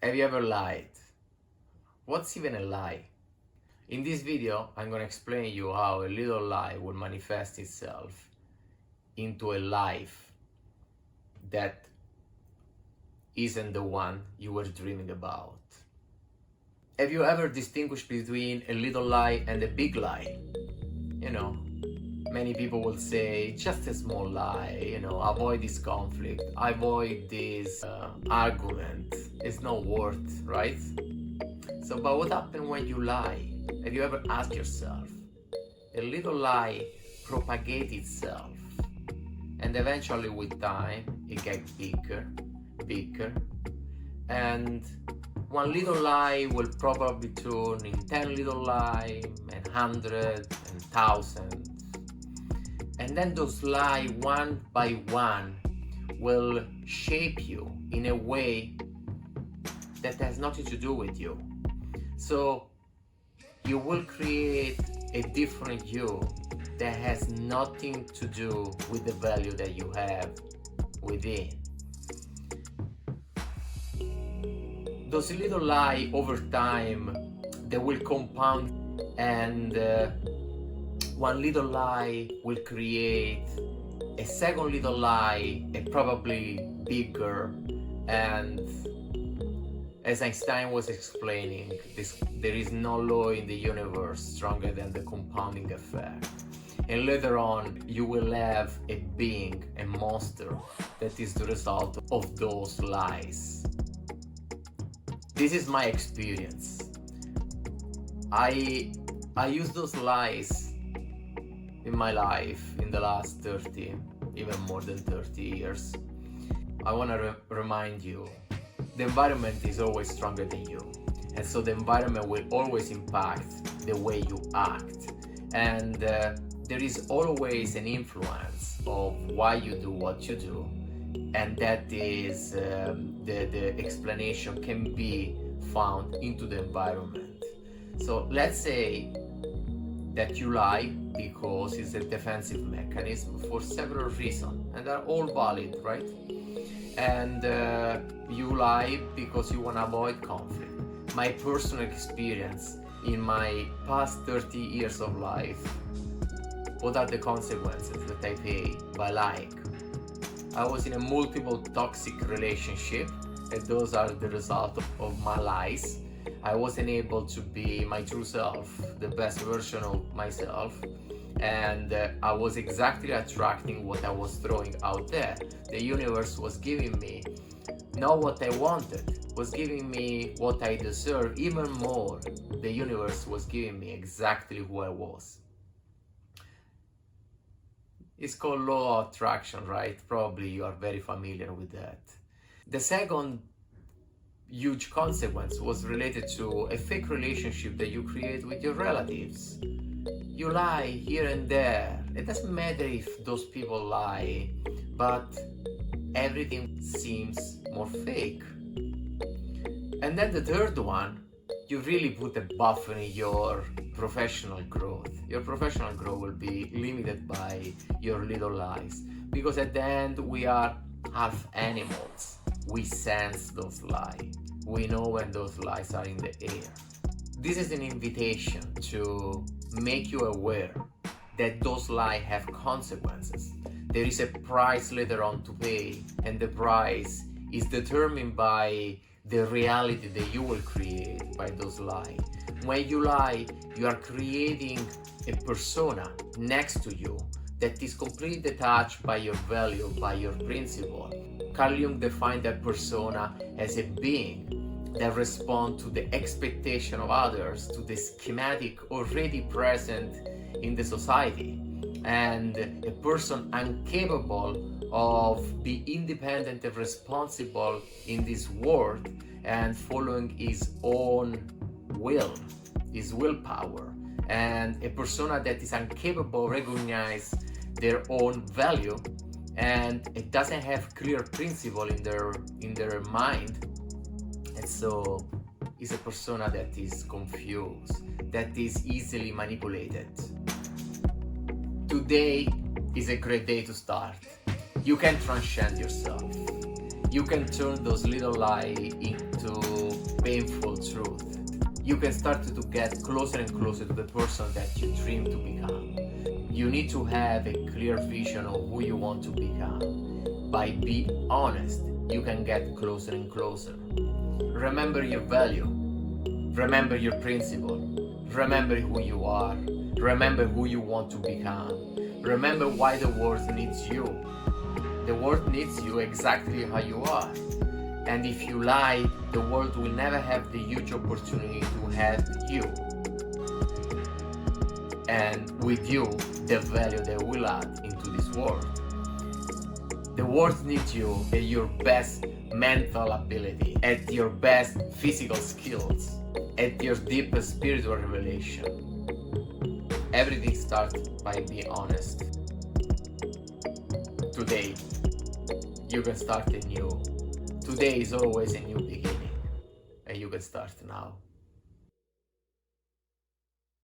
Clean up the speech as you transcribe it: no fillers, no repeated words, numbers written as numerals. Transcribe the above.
Have you ever lied? What's even a lie? In this video, I'm going to explain you how a little lie will manifest itself into a life that isn't the one you were dreaming about. Have you ever distinguished between a little lie and a big lie? You know, many people will say, just a small lie, avoid this conflict, avoid this argument. It's not worth, right? So, but what happens when you lie? Have you ever asked yourself? A little lie propagates itself, and eventually with time, it gets bigger, and one little lie will probably turn in 10 little lies, and 100, and 1,000. And then those lies, one by one, will shape you in a way that has nothing to do with you. So you will create a different you that has nothing to do with the value that you have within. Those little lies over time, they will compound, and one little lie will create a second little lie, and probably bigger. And as Einstein was explaining, there is no law in the universe stronger than the compounding effect. And later on, you will have a being, a monster, that is the result of those lies. This is my experience. I use those lies in my life in the last 30, even more than 30 years. I want to remind you, the environment is always stronger than you. And so the environment will always impact the way you act. And there is always an influence of why you do what you do. And that is the explanation can be found into the environment. So let's say that you lie because it's a defensive mechanism for several reasons, and they're all valid, right? And you lie because you want to avoid conflict. My personal experience in my past 30 years of life, what are the consequences that I pay by lying? I was in a multiple toxic relationship, and those are the result of my lies. I wasn't able to be my true self, the best version of myself, and I was exactly attracting what I was throwing out there. The universe was giving me not what I wanted, was giving me what I deserve. Even more, the universe was giving me exactly who I was. It's called law of attraction, right? Probably you are very familiar with that. The second huge consequence was related to a fake relationship that you create with your relatives. You lie here and there. It doesn't matter if those people lie, but everything seems more fake. And then the third one, you really put a buffer in your professional growth. Your professional growth will be limited by your little lies, because at the end we are half animals. We sense those lies. We know when those lies are in the air. This is an invitation to make you aware that those lies have consequences. There is a price later on to pay, and the price is determined by the reality that you will create by those lies. When you lie, you are creating a persona next to you that is completely detached by your value, by your principle. Carl Jung defined that persona as a being that responds to the expectation of others, to the schematic already present in the society, and a person incapable of being independent and responsible in this world and following his own will, his willpower, and a persona that is incapable of recognize their own value, and it doesn't have clear principle in their mind, and so is a persona that is confused, that is easily manipulated. Today is a great day to start. You can transcend yourself. You can turn those little lies into beautiful truth. You can start to get closer and closer to the person that you dream to become. You need to have a clear vision of who you want to become. By being honest, you can get closer and closer. Remember your value. Remember your principle. Remember who you are. Remember who you want to become. Remember why the world needs you. The world needs you exactly how you are. And if you lie, the world will never have the huge opportunity to have you. And with you, the value they will add into this world. The world needs you at your best mental ability, at your best physical skills, at your deepest spiritual revelation. Everything starts by being honest. Today, you can start anew. Today is always a new beginning, and you can start now.